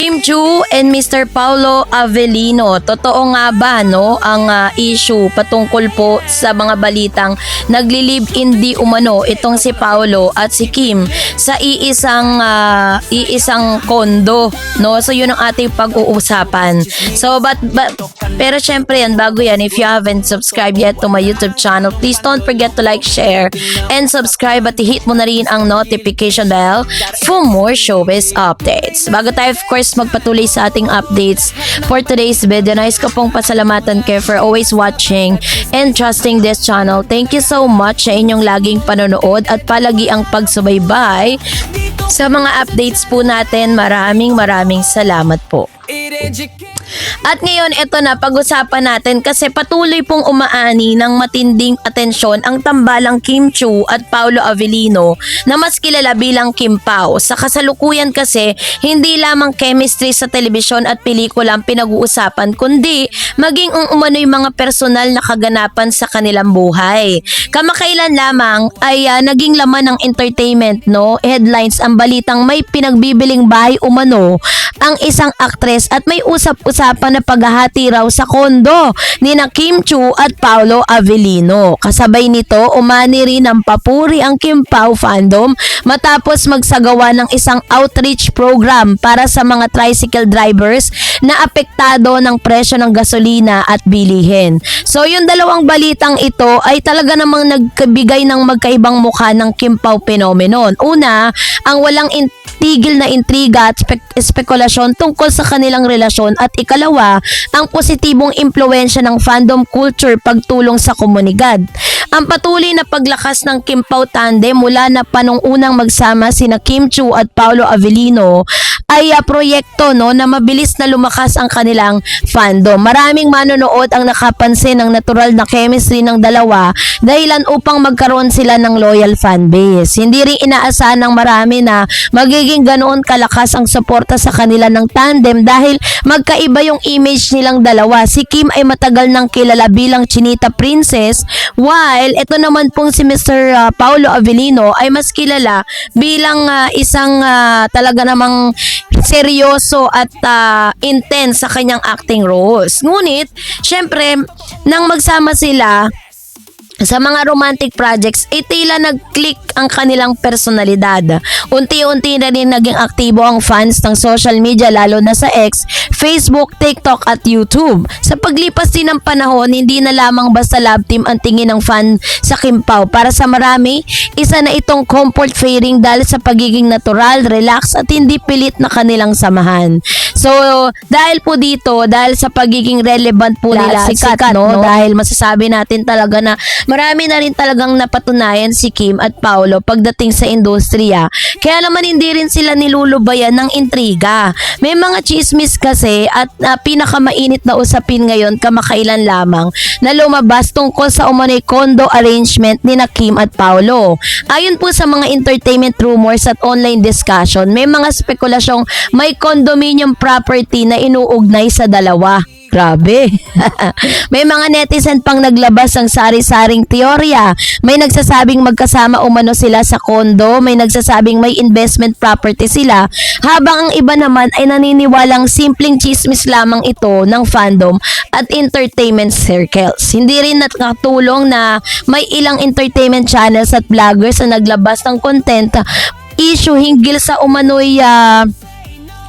Kim Chu and Mr. Paulo Avellino. Totoo nga ba no ang issue patungkol po sa mga balitang nagli-live-in di umano itong si Paulo at si Kim sa iisang kondo, no? So yun ang ating pag-uusapan. So pero syempre yan, bago yan, if you haven't subscribed yet to my YouTube channel, please don't forget to like, share, and subscribe at i-hit mo na rin ang notification bell for more showbiz updates. Bago tayo of course magpatuloy sa ating updates for today's video, nais ko pong pasalamatan kayo for always watching and trusting this channel. Thank you so much sa inyong laging panonood at palagi ang pagsubaybay sa mga updates po natin. Maraming salamat po. At ngayon, ito na, pag-usapan natin kasi patuloy pong umaani ng matinding atensyon ang tambalang Kim Chu at Paulo Avellino na mas kilala bilang Kim Pao. Sa kasalukuyan kasi, hindi lamang chemistry sa telebisyon at pelikula ang pinag-uusapan, kundi maging umano'y mga personal na kaganapan sa kanilang buhay. Kamakailan lamang ay naging laman ng entertainment, no? Headlines ang balitang may pinagbibiling bahay umano ang isang aktres at may usap-usapan na paghahati raw sa kondo ni na Kim Chu at Paulo Avellino. Kasabay nito, umani rin ng papuri ang Kim Pao fandom matapos magsagawa ng isang outreach program para sa mga tricycle drivers na apektado ng presyo ng gasolina at bilihin. So yung dalawang balitang ito ay talaga namang nagkabigay ng magkaibang mukha ng Kim Pao phenomenon. Una, ang walang tigil na intriga at spekulasyon tungkol sa kanilang relasyon, at ikalawa, ang positibong impluwensya ng fandom culture pagtulong sa komunidad. Ang patuloy na paglakas ng Kim Pao tandem mula na panungunang magsama sina Kim Chu at Paulo Avellino ay proyekto na mabilis na lumakas ang kanilang fandom. Maraming manonood ang nakapansin ng natural na chemistry ng dalawa dahilan upang magkaroon sila ng loyal fanbase. Hindi rin inaasahan ng marami na magiging ganoon kalakas ang suporta sa kanila ng tandem dahil magkaiba yung image nilang dalawa. Si Kim ay matagal nang kilala bilang Chinita Princess, while ito naman pong si Mr. Paulo Avellino ay mas kilala bilang isang talaga namang seryoso at intense sa kanyang acting roles. Ngunit, syempre, nang magsama sila sa mga romantic projects, tila nag-click ang kanilang personalidad. Unti-unti na rin naging aktibo ang fans ng social media, lalo na sa X, Facebook, TikTok at YouTube. Sa paglipas din ng panahon, hindi na lamang basta love team ang tingin ng fan sa Kim Pao. Para sa marami, isa na itong comfort faring dahil sa pagiging natural, relax at hindi pilit na kanilang samahan. So, dahil po dito, dahil sa pagiging relevant po nila, sikat, no? Dahil masasabi natin talaga na marami na rin talagang napatunayan si Kim at Paulo pagdating sa industriya. Kaya naman hindi rin sila nilulubayan ng intriga. May mga chismis kasi at pinakamainit na usapin ngayon kamakailan lamang na lumabas tungkol sa umano'y condo arrangement ni na Kim at Paulo. Ayon po sa mga entertainment rumors at online discussion, may mga spekulasyong may condominium property na inuugnay sa dalawa. Grabe. May mga netizen pang naglabas ng sari-saring teorya. May nagsasabing magkasama umano sila sa kondo, may nagsasabing may investment property sila, habang ang iba naman ay naniniwalang simpleng chismis lamang ito ng fandom at entertainment circles. Hindi rin nakatulong na may ilang entertainment channels at vloggers na naglabas ng content issue hinggil sa umano'y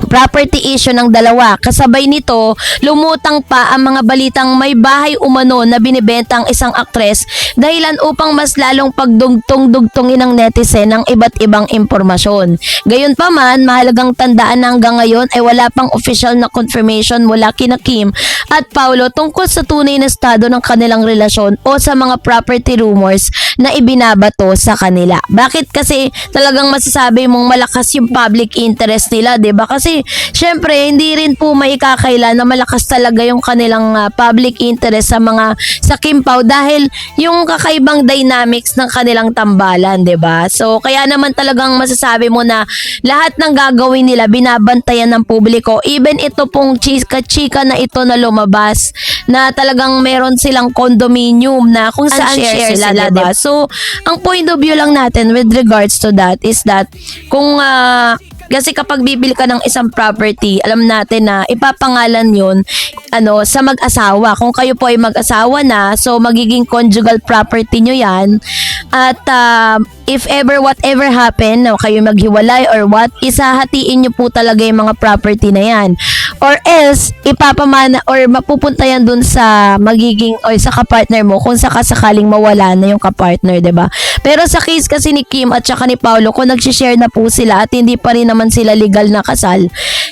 property issue ng dalawa. Kasabay nito, lumutang pa ang mga balitang may bahay umano na binibenta ang isang aktres dahilan upang mas lalong pagdugtong-dugtongin ng netizen ng iba't ibang impormasyon. Gayunpaman, mahalagang tandaan na hanggang ngayon ay wala pang official na confirmation mula kina Kim at Paulo tungkol sa tunay na estado ng kanilang relasyon o sa mga property rumors na ibinabato sa kanila. Bakit kasi talagang masasabi mong malakas yung public interest nila, 'di ba? Kasi syempre hindi rin po maikakaila na malakas talaga yung kanilang public interest sa Kim Pao dahil yung kakaibang dynamics ng kanilang tambalan, 'di ba? So kaya naman talagang masasabi mo na lahat ng gagawin nila binabantayan ng publiko. Even ito pong chika na ito na lumabas na talagang meron silang condominium na kung saan share sila, 'di ba? So ang point of view lang natin with regards to that is that kung Kasi kapag bibili ka ng isang property, alam natin na ipapangalan yun sa mag-asawa. Kung kayo po ay mag-asawa na, so magiging conjugal property nyo yan. At if ever, whatever happen, na kayo maghiwalay or what, isahatiin nyo po talaga yung mga property na yan. Or else, ipapamana or mapupunta yan dun sa magiging o sa kapartner mo kung sakasakaling mawala na yung kapartner, 'di ba? Pero sa case kasi ni Kim at saka ni Paolo, kung nag-share na po sila at hindi pa rin naman sila legal na kasal,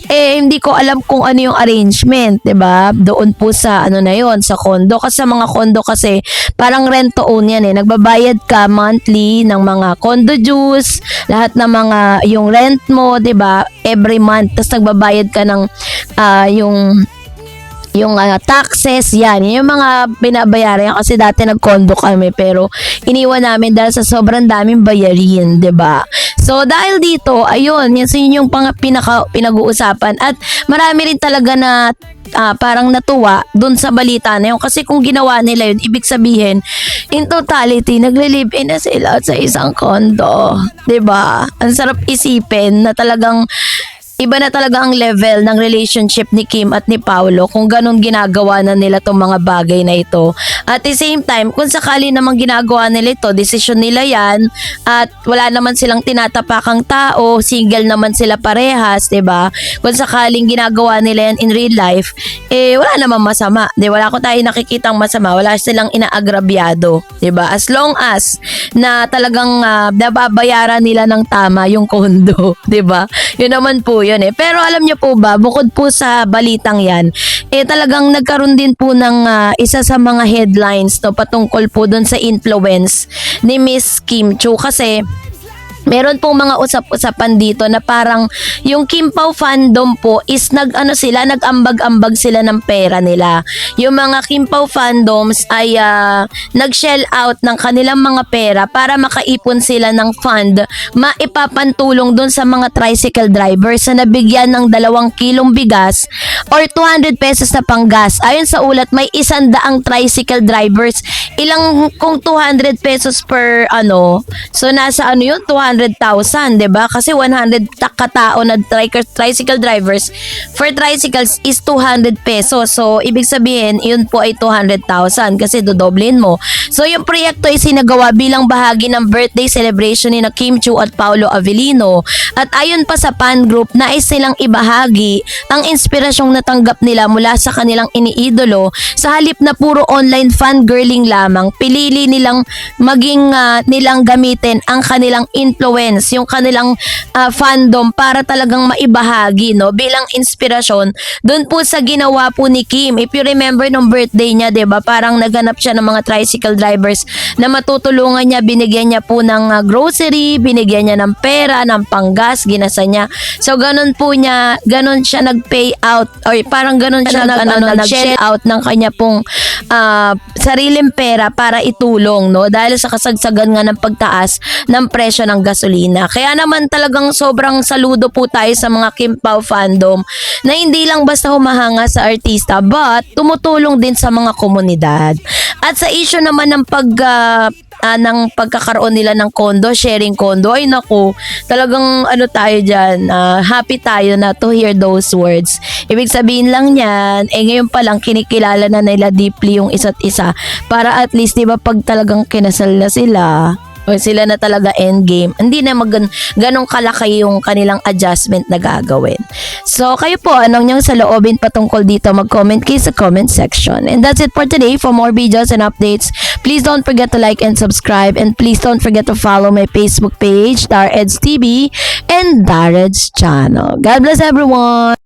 hindi ko alam kung ano yung arrangement, 'di ba? Doon po sa na yon, sa condo. Kasi sa mga condo kasi parang rent to own yan Nagbabayad ka monthly ng mga condo dues, lahat ng mga yung rent mo, 'di ba? Every month. Tapos nagbabayad ka ng yung taxes, yan. Yung mga binabayaran yan. Kasi dati nag-condo kami pero iniwan namin dahil sa sobrang daming bayarin, 'di ba? So dahil dito, ayun, yan yung pinag-uusapan at marami rin talaga na parang natuwa dun sa balita na yun. Kasi kung ginawa nila yun, ibig sabihin, in totality, nagle-live-in na sila sa isang condo. 'Di ba? Ang sarap isipin na talagang iba na talaga ang level ng relationship ni Kim at ni Paolo kung ganun ginagawa na nila tong mga bagay na ito. At the same time, kung sakali namang ginagawa nila ito, desisyon nila yan at wala naman silang tinatapakang tao, single naman sila parehas, 'di ba? Kung sakaling ginagawa nila yan in real life, wala namang masama. Wala ko tayo nakikitang masama, wala silang inaagrabyado, 'di ba? As long as na talagang nababayaran nila ng tama yung kondo, 'di ba? Yun naman po yun Pero alam niyo po ba, bukod po sa balitang yan, talagang nagkaroon din po ng isa sa mga headlines patungkol po dun sa influence ni Miss Kim Chiu kasi meron pong mga usap-usapan dito na parang yung Kim Pao fandom po is nag-ambag-ambag sila ng pera nila. Yung mga Kim Pao fandoms ay nag-shell out ng kanilang mga pera para makaipon sila ng fund maipapantulong dun sa mga tricycle drivers na nabigyan ng 2 kilong bigas or 200 pesos na panggas. Ayon sa ulat, may 100 tricycle drivers. Kung 200 pesos per so nasa yun, 200,000, 'di ba? Kasi 100 katao na tricycle drivers for tricycles is 200 pesos. So ibig sabihin, yun po ay 200,000 kasi dodoblin mo. So yung proyekto ay sinagawa bilang bahagi ng birthday celebration ni na Kim Chiu at Paolo Avellino. At ayon pa sa fan group, nais silang ibahagi ang inspirasyong natanggap nila mula sa kanilang iniidolo. Sa halip na puro online fangirling lamang, pinili nilang nilang gamitin ang kanilang influence, yung kanilang fandom para talagang maibahagi bilang inspirasyon doon po sa ginawa po ni Kim. If you remember nung birthday niya, 'di ba? Parang naganap siya ng mga tricycle drivers na matutulungan niya, binigyan niya po ng grocery, binigyan niya ng pera, ng panggas, ginasa niya. So ganun siya nag-pay out or parang ganun siya nag-shell out ng kanya pong sariling pera para itulong dahil sa kasagsagan nga ng pagtaas ng presyo ng gasolina. Kaya naman talagang sobrang saludo po tayo sa mga Kim Pao fandom na hindi lang basta humahanga sa artista but tumutulong din sa mga komunidad. At sa issue naman ng pagkakaroon nila ng condo, sharing condo, ay naku, talagang tayo dyan, happy tayo na to hear those words. Ibig sabihin lang yan, ngayon pa lang kinikilala na nila deeply yung isa't isa para at least, di ba, pag talagang kinasal na sila, o sila na talaga endgame, hindi na ganong kalaki yung kanilang adjustment na gagawin. So, kayo po, anong niyong saloobin patungkol dito? Mag-comment kayo sa comment section. And that's it for today. For more videos and updates, please don't forget to like and subscribe. And please don't forget to follow my Facebook page, DarEds TV, and DarEds channel. God bless everyone!